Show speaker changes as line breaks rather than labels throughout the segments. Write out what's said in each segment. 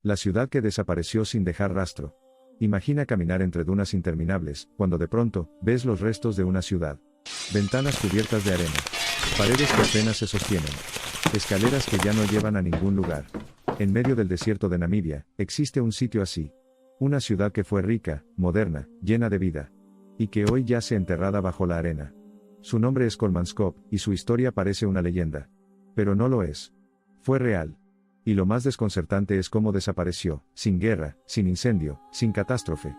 La ciudad que desapareció sin dejar rastro. Imagina caminar entre dunas interminables, cuando de pronto, ves los restos de una ciudad. Ventanas cubiertas de arena. Paredes que apenas se sostienen. Escaleras que ya no llevan a ningún lugar. En medio del desierto de Namibia, existe un sitio así. Una ciudad que fue rica, moderna, llena de vida. Y que hoy yace enterrada bajo la arena. Su nombre es Kolmanskop, y su historia parece una leyenda. Pero no lo es. Fue real. Y lo más desconcertante es cómo desapareció, sin guerra, sin incendio, sin catástrofe.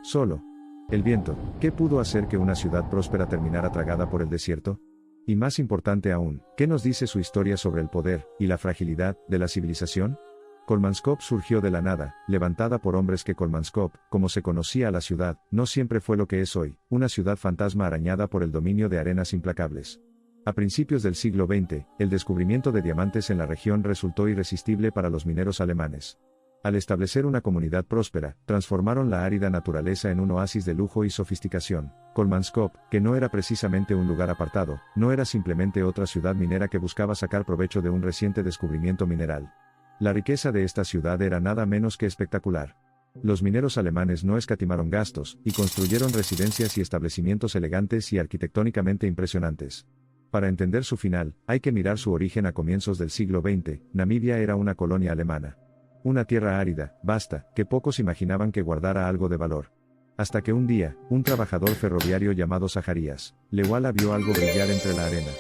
Solo. El viento, ¿qué pudo hacer que una ciudad próspera terminara tragada por el desierto? Y más importante aún, ¿qué nos dice su historia sobre el poder, y la fragilidad, de la civilización? Kolmanskop surgió de la nada, levantada por hombres que Kolmanskop, como se conocía a la ciudad, no siempre fue lo que es hoy, una ciudad fantasma arañada por el dominio de arenas implacables. A principios del siglo XX, el descubrimiento de diamantes en la región resultó irresistible para los mineros alemanes. Al establecer una comunidad próspera, transformaron la árida naturaleza en un oasis de lujo y sofisticación. Kolmanskop, que no era precisamente un lugar apartado, no era simplemente otra ciudad minera que buscaba sacar provecho de un reciente descubrimiento mineral. La riqueza de esta ciudad era nada menos que espectacular. Los mineros alemanes no escatimaron gastos, y construyeron residencias y establecimientos elegantes y arquitectónicamente impresionantes. Para entender su final, hay que mirar su origen a comienzos del siglo XX. Namibia era una colonia alemana. Una tierra árida, vasta, que pocos imaginaban que guardara algo de valor. Hasta que un día, un trabajador ferroviario llamado Zaharías Lewala vio algo brillar entre la arena.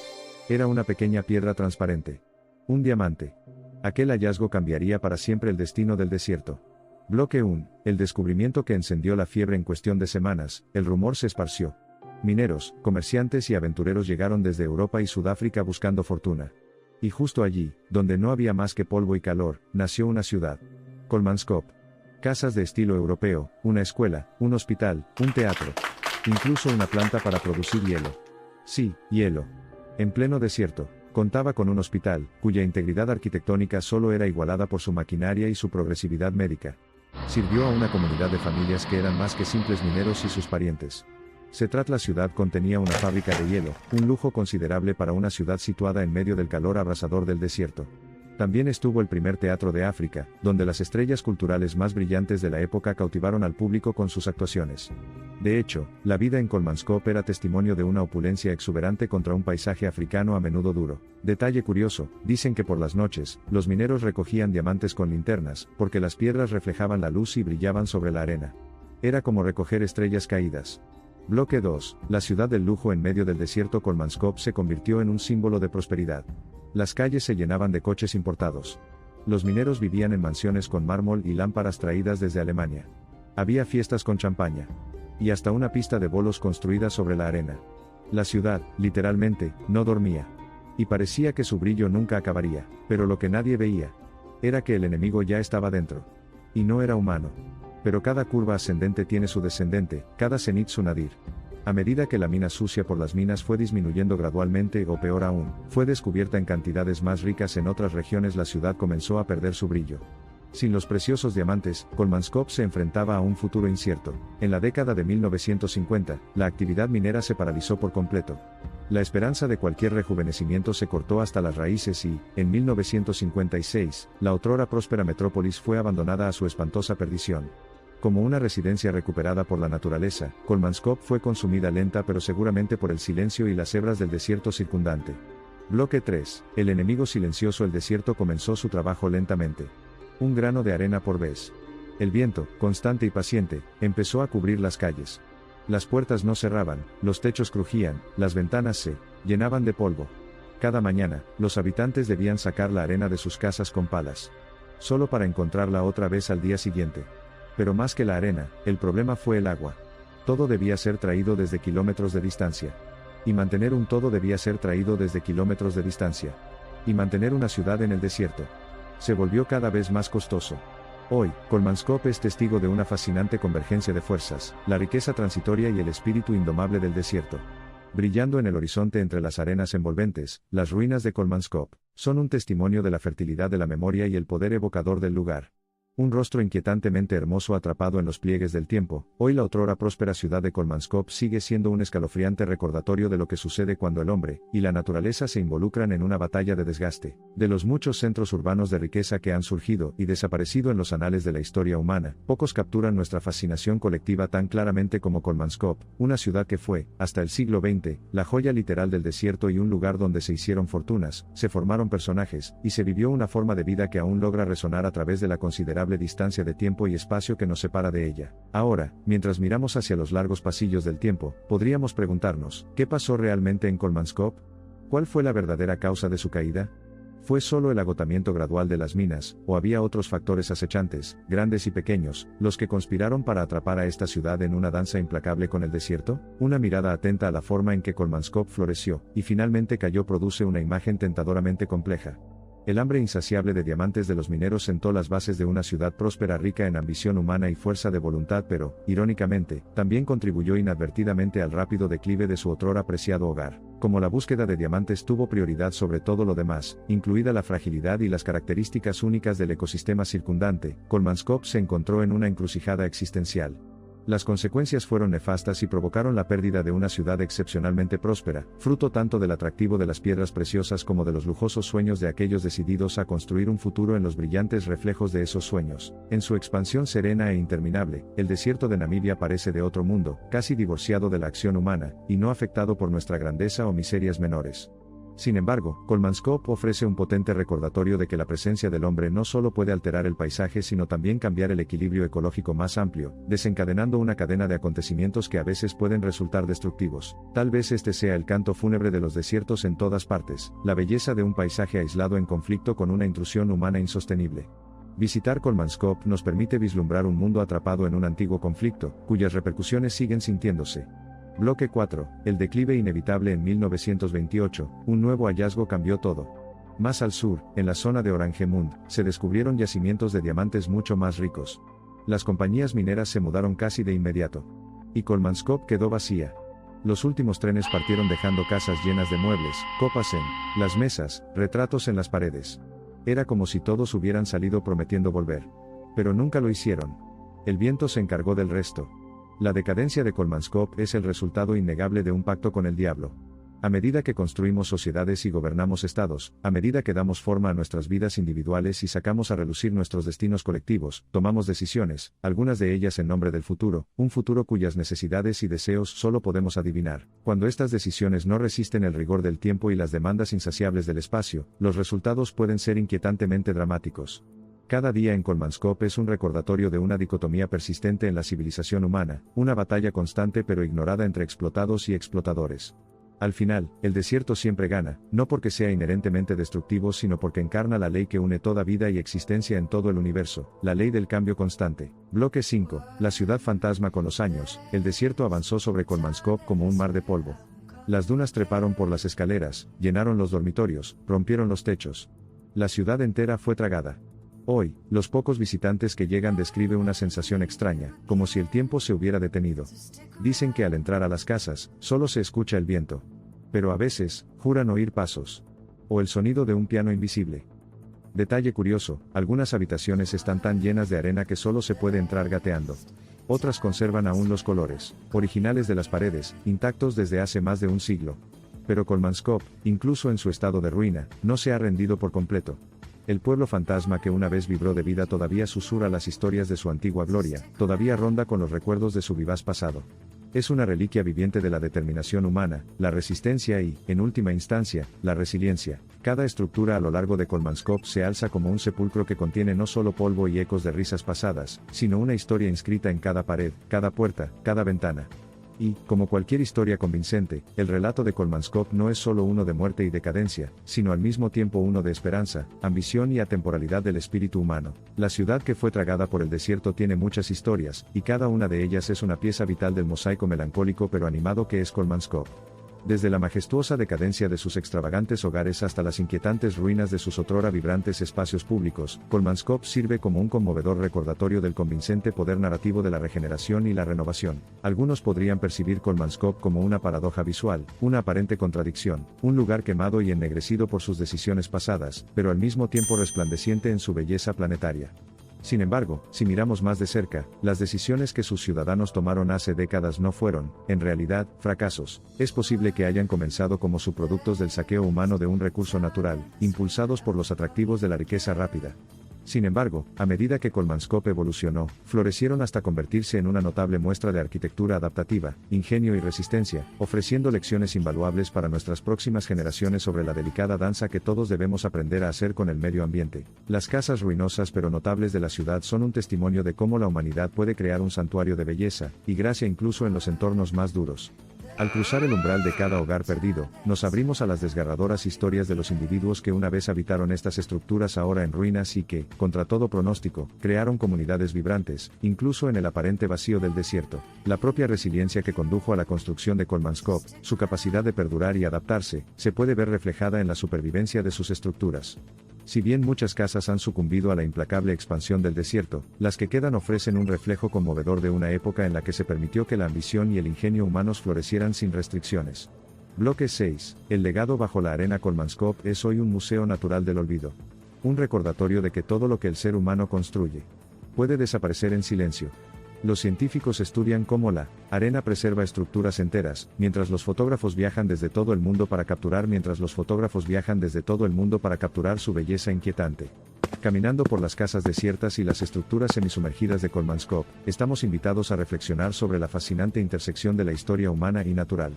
Era una pequeña piedra transparente. Un diamante. Aquel hallazgo cambiaría para siempre el destino del desierto. Bloque 1. El descubrimiento que encendió la fiebre en cuestión de semanas. El rumor se esparció. Mineros, comerciantes y aventureros llegaron desde Europa y Sudáfrica buscando fortuna. Y justo allí, donde no había más que polvo y calor, nació una ciudad. Kolmanskop. Casas de estilo europeo, una escuela, un hospital, un teatro. Incluso una planta para producir hielo. Sí, hielo. En pleno desierto, contaba con un hospital, cuya integridad arquitectónica solo era igualada por su maquinaria y su progresividad médica. Sirvió a una comunidad de familias que eran más que simples mineros y sus parientes. La ciudad contenía una fábrica de hielo, un lujo considerable para una ciudad situada en medio del calor abrasador del desierto. También estuvo el primer teatro de África, donde las estrellas culturales más brillantes de la época cautivaron al público con sus actuaciones. De hecho, la vida en Kolmanskop era testimonio de una opulencia exuberante contra un paisaje africano a menudo duro. Detalle curioso, dicen que por las noches, los mineros recogían diamantes con linternas, porque las piedras reflejaban la luz y brillaban sobre la arena. Era como recoger estrellas caídas. Bloque 2. La ciudad del lujo en medio del desierto. Kolmanskop se convirtió en un símbolo de prosperidad. Las calles se llenaban de coches importados. Los mineros vivían en mansiones con mármol y lámparas traídas desde Alemania. Había fiestas con champaña. Y hasta una pista de bolos construida sobre la arena. La ciudad, literalmente, no dormía. Y parecía que su brillo nunca acabaría, pero lo que nadie veía era que el enemigo ya estaba dentro. Y no era humano. Pero cada curva ascendente tiene su descendente, cada cenit su nadir. A medida que la mina sucia por las minas fue disminuyendo gradualmente o peor aún, fue descubierta en cantidades más ricas en otras regiones, la ciudad comenzó a perder su brillo. Sin los preciosos diamantes, Kolmanskop se enfrentaba a un futuro incierto. En la década de 1950, la actividad minera se paralizó por completo. La esperanza de cualquier rejuvenecimiento se cortó hasta las raíces y, en 1956, la otrora próspera metrópolis fue abandonada a su espantosa perdición. Como una residencia recuperada por la naturaleza, Kolmanskop fue consumida lenta pero seguramente por el silencio y las hebras del desierto circundante. Bloque 3. El enemigo silencioso. El desierto comenzó su trabajo lentamente. Un grano de arena por vez. El viento, constante y paciente, empezó a cubrir las calles. Las puertas no cerraban, los techos crujían, las ventanas se llenaban de polvo. Cada mañana, los habitantes debían sacar la arena de sus casas con palas. Solo para encontrarla otra vez al día siguiente. Pero más que la arena, el problema fue el agua. Todo debía ser traído desde kilómetros de distancia. Y mantener un todo debía ser traído desde kilómetros de distancia. Y mantener una ciudad en el desierto se volvió cada vez más costoso. Hoy, Kolmanskop es testigo de una fascinante convergencia de fuerzas, la riqueza transitoria y el espíritu indomable del desierto. Brillando en el horizonte entre las arenas envolventes, las ruinas de Kolmanskop son un testimonio de la fertilidad de la memoria y el poder evocador del lugar. Un rostro inquietantemente hermoso atrapado en los pliegues del tiempo. Hoy la otrora próspera ciudad de Kolmanskop sigue siendo un escalofriante recordatorio de lo que sucede cuando el hombre y la naturaleza se involucran en una batalla de desgaste. De los muchos centros urbanos de riqueza que han surgido y desaparecido en los anales de la historia humana, pocos capturan nuestra fascinación colectiva tan claramente como Kolmanskop, una ciudad que fue, hasta el siglo XX, la joya literal del desierto y un lugar donde se hicieron fortunas, se formaron personajes, y se vivió una forma de vida que aún logra resonar a través de la considerable distancia de tiempo y espacio que nos separa de ella. Ahora, mientras miramos hacia los largos pasillos del tiempo, podríamos preguntarnos, ¿qué pasó realmente en Kolmanskop? ¿Cuál fue la verdadera causa de su caída? ¿Fue solo el agotamiento gradual de las minas, o había otros factores acechantes, grandes y pequeños, los que conspiraron para atrapar a esta ciudad en una danza implacable con el desierto? Una mirada atenta a la forma en que Kolmanskop floreció, y finalmente cayó produce una imagen tentadoramente compleja. El hambre insaciable de diamantes de los mineros sentó las bases de una ciudad próspera rica en ambición humana y fuerza de voluntad, pero, irónicamente, también contribuyó inadvertidamente al rápido declive de su otrora preciado hogar. Como la búsqueda de diamantes tuvo prioridad sobre todo lo demás, incluida la fragilidad y las características únicas del ecosistema circundante, Kolmanskop se encontró en una encrucijada existencial. Las consecuencias fueron nefastas y provocaron la pérdida de una ciudad excepcionalmente próspera, fruto tanto del atractivo de las piedras preciosas como de los lujosos sueños de aquellos decididos a construir un futuro en los brillantes reflejos de esos sueños. En su expansión serena e interminable, el desierto de Namibia parece de otro mundo, casi divorciado de la acción humana, y no afectado por nuestra grandeza o miserias menores. Sin embargo, Kolmanskop ofrece un potente recordatorio de que la presencia del hombre no solo puede alterar el paisaje sino también cambiar el equilibrio ecológico más amplio, desencadenando una cadena de acontecimientos que a veces pueden resultar destructivos. Tal vez este sea el canto fúnebre de los desiertos en todas partes, la belleza de un paisaje aislado en conflicto con una intrusión humana insostenible. Visitar Kolmanskop nos permite vislumbrar un mundo atrapado en un antiguo conflicto, cuyas repercusiones siguen sintiéndose. Bloque 4. El declive inevitable en 1928, un nuevo hallazgo cambió todo. Más al sur, en la zona de Oranjemund, se descubrieron yacimientos de diamantes mucho más ricos. Las compañías mineras se mudaron casi de inmediato. Y Kolmanskop quedó vacía. Los últimos trenes partieron dejando casas llenas de muebles, copas en las mesas, retratos en las paredes. Era como si todos hubieran salido prometiendo volver. Pero nunca lo hicieron. El viento se encargó del resto. La decadencia de Kolmanskop es el resultado innegable de un pacto con el diablo. A medida que construimos sociedades y gobernamos estados, a medida que damos forma a nuestras vidas individuales y sacamos a relucir nuestros destinos colectivos, tomamos decisiones, algunas de ellas en nombre del futuro, un futuro cuyas necesidades y deseos solo podemos adivinar. Cuando estas decisiones no resisten el rigor del tiempo y las demandas insaciables del espacio, los resultados pueden ser inquietantemente dramáticos. Cada día en Kolmanskop es un recordatorio de una dicotomía persistente en la civilización humana, una batalla constante pero ignorada entre explotados y explotadores. Al final, el desierto siempre gana, no porque sea inherentemente destructivo sino porque encarna la ley que une toda vida y existencia en todo el universo, la ley del cambio constante. Bloque 5. La ciudad fantasma. Con los años, el desierto avanzó sobre Kolmanskop como un mar de polvo. Las dunas treparon por las escaleras, llenaron los dormitorios, rompieron los techos. La ciudad entera fue tragada. Hoy, los pocos visitantes que llegan describe una sensación extraña, como si el tiempo se hubiera detenido. Dicen que al entrar a las casas, solo se escucha el viento. Pero a veces, juran oír pasos. O el sonido de un piano invisible. Detalle curioso, algunas habitaciones están tan llenas de arena que solo se puede entrar gateando. Otras conservan aún los colores originales de las paredes, intactos desde hace más de un siglo. Pero Kolmanskop, incluso en su estado de ruina, no se ha rendido por completo. El pueblo fantasma que una vez vibró de vida todavía susurra las historias de su antigua gloria, todavía ronda con los recuerdos de su vivaz pasado. Es una reliquia viviente de la determinación humana, la resistencia y, en última instancia, la resiliencia. Cada estructura a lo largo de Kolmanskop se alza como un sepulcro que contiene no solo polvo y ecos de risas pasadas, sino una historia inscrita en cada pared, cada puerta, cada ventana. Y, como cualquier historia convincente, el relato de Kolmanskop no es solo uno de muerte y decadencia, sino al mismo tiempo uno de esperanza, ambición y atemporalidad del espíritu humano. La ciudad que fue tragada por el desierto tiene muchas historias, y cada una de ellas es una pieza vital del mosaico melancólico pero animado que es Kolmanskop. Desde la majestuosa decadencia de sus extravagantes hogares hasta las inquietantes ruinas de sus otrora vibrantes espacios públicos, Kolmanskop sirve como un conmovedor recordatorio del convincente poder narrativo de la regeneración y la renovación. Algunos podrían percibir Kolmanskop como una paradoja visual, una aparente contradicción, un lugar quemado y ennegrecido por sus decisiones pasadas, pero al mismo tiempo resplandeciente en su belleza planetaria. Sin embargo, si miramos más de cerca, las decisiones que sus ciudadanos tomaron hace décadas no fueron, en realidad, fracasos. Es posible que hayan comenzado como subproductos del saqueo humano de un recurso natural, impulsados por los atractivos de la riqueza rápida. Sin embargo, a medida que Kolmanskop evolucionó, florecieron hasta convertirse en una notable muestra de arquitectura adaptativa, ingenio y resistencia, ofreciendo lecciones invaluables para nuestras próximas generaciones sobre la delicada danza que todos debemos aprender a hacer con el medio ambiente. Las casas ruinosas pero notables de la ciudad son un testimonio de cómo la humanidad puede crear un santuario de belleza y gracia incluso en los entornos más duros. Al cruzar el umbral de cada hogar perdido, nos abrimos a las desgarradoras historias de los individuos que una vez habitaron estas estructuras ahora en ruinas y que, contra todo pronóstico, crearon comunidades vibrantes, incluso en el aparente vacío del desierto. La propia resiliencia que condujo a la construcción de Kolmanskop, su capacidad de perdurar y adaptarse, se puede ver reflejada en la supervivencia de sus estructuras. Si bien muchas casas han sucumbido a la implacable expansión del desierto, las que quedan ofrecen un reflejo conmovedor de una época en la que se permitió que la ambición y el ingenio humanos florecieran sin restricciones. Bloque 6. El legado bajo la arena. Kolmanskop es hoy un museo natural del olvido. Un recordatorio de que todo lo que el ser humano construye puede desaparecer en silencio. Los científicos estudian cómo la arena preserva estructuras enteras, mientras los fotógrafos viajan desde todo el mundo para capturar su belleza inquietante. Caminando por las casas desiertas y las estructuras semisumergidas de Kolmanskop, estamos invitados a reflexionar sobre la fascinante intersección de la historia humana y natural.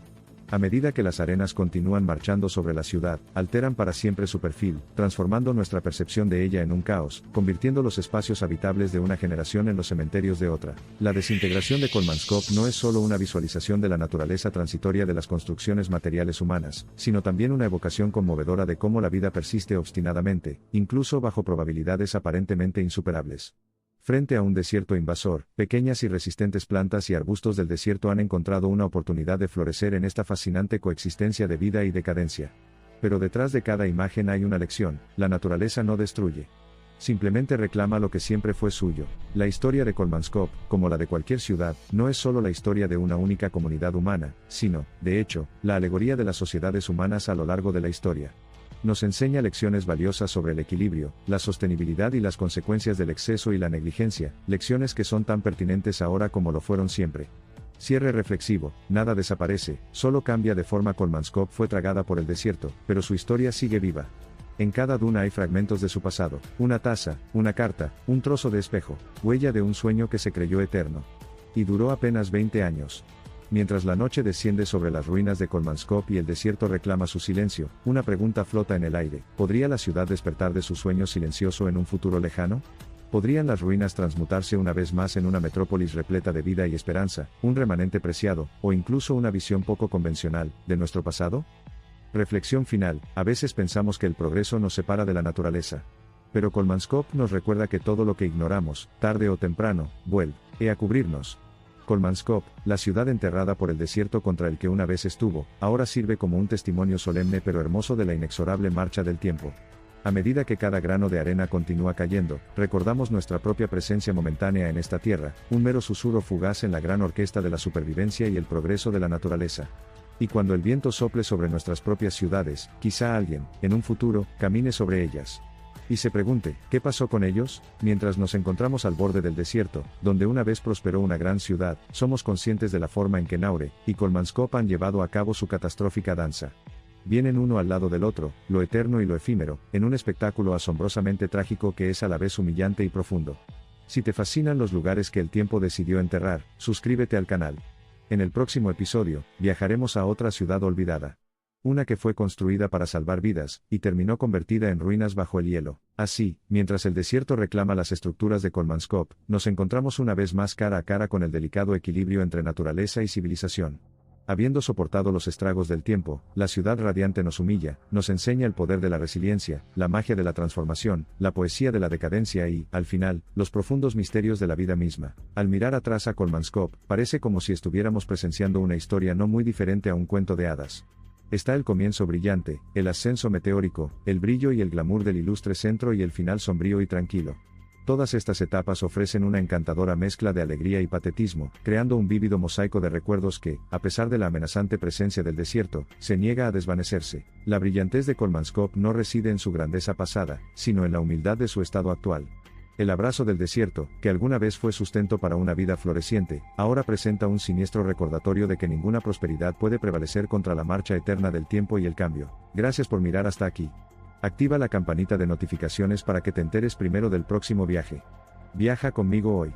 A medida que las arenas continúan marchando sobre la ciudad, alteran para siempre su perfil, transformando nuestra percepción de ella en un caos, convirtiendo los espacios habitables de una generación en los cementerios de otra. La desintegración de Kolmanskop no es solo una visualización de la naturaleza transitoria de las construcciones materiales humanas, sino también una evocación conmovedora de cómo la vida persiste obstinadamente, incluso bajo probabilidades aparentemente insuperables. Frente a un desierto invasor, pequeñas y resistentes plantas y arbustos del desierto han encontrado una oportunidad de florecer en esta fascinante coexistencia de vida y decadencia. Pero detrás de cada imagen hay una lección: la naturaleza no destruye. Simplemente reclama lo que siempre fue suyo. La historia de Kolmanskop, como la de cualquier ciudad, no es solo la historia de una única comunidad humana, sino, de hecho, la alegoría de las sociedades humanas a lo largo de la historia. Nos enseña lecciones valiosas sobre el equilibrio, la sostenibilidad y las consecuencias del exceso y la negligencia, lecciones que son tan pertinentes ahora como lo fueron siempre. Cierre reflexivo: nada desaparece, solo cambia de forma. Kolmanskop fue tragada por el desierto, pero su historia sigue viva. En cada duna hay fragmentos de su pasado, una taza, una carta, un trozo de espejo, huella de un sueño que se creyó eterno. Y duró apenas 20 años. Mientras la noche desciende sobre las ruinas de Kolmanskop y el desierto reclama su silencio, una pregunta flota en el aire: ¿podría la ciudad despertar de su sueño silencioso en un futuro lejano? ¿Podrían las ruinas transmutarse una vez más en una metrópolis repleta de vida y esperanza, un remanente preciado, o incluso una visión poco convencional, de nuestro pasado? Reflexión final: a veces pensamos que el progreso nos separa de la naturaleza. Pero Kolmanskop nos recuerda que todo lo que ignoramos, tarde o temprano, vuelve a cubrirnos. Kolmanskop, la ciudad enterrada por el desierto contra el que una vez estuvo, ahora sirve como un testimonio solemne pero hermoso de la inexorable marcha del tiempo. A medida que cada grano de arena continúa cayendo, recordamos nuestra propia presencia momentánea en esta tierra, un mero susurro fugaz en la gran orquesta de la supervivencia y el progreso de la naturaleza. Y cuando el viento sople sobre nuestras propias ciudades, quizá alguien, en un futuro, camine sobre ellas y se pregunte: ¿qué pasó con ellos? Mientras nos encontramos al borde del desierto, donde una vez prosperó una gran ciudad, somos conscientes de la forma en que Naure y Kolmanskop han llevado a cabo su catastrófica danza. Vienen uno al lado del otro, lo eterno y lo efímero, en un espectáculo asombrosamente trágico que es a la vez humillante y profundo. Si te fascinan los lugares que el tiempo decidió enterrar, suscríbete al canal. En el próximo episodio, viajaremos a otra ciudad olvidada. Una que fue construida para salvar vidas, y terminó convertida en ruinas bajo el hielo. Así, mientras el desierto reclama las estructuras de Kolmanskop, nos encontramos una vez más cara a cara con el delicado equilibrio entre naturaleza y civilización. Habiendo soportado los estragos del tiempo, la ciudad radiante nos humilla, nos enseña el poder de la resiliencia, la magia de la transformación, la poesía de la decadencia y, al final, los profundos misterios de la vida misma. Al mirar atrás a Kolmanskop, parece como si estuviéramos presenciando una historia no muy diferente a un cuento de hadas. Está el comienzo brillante, el ascenso meteórico, el brillo y el glamour del ilustre centro y el final sombrío y tranquilo. Todas estas etapas ofrecen una encantadora mezcla de alegría y patetismo, creando un vívido mosaico de recuerdos que, a pesar de la amenazante presencia del desierto, se niega a desvanecerse. La brillantez de Kolmanskop no reside en su grandeza pasada, sino en la humildad de su estado actual. El abrazo del desierto, que alguna vez fue sustento para una vida floreciente, ahora presenta un siniestro recordatorio de que ninguna prosperidad puede prevalecer contra la marcha eterna del tiempo y el cambio. Gracias por mirar hasta aquí. Activa la campanita de notificaciones para que te enteres primero del próximo viaje. Viaja conmigo hoy.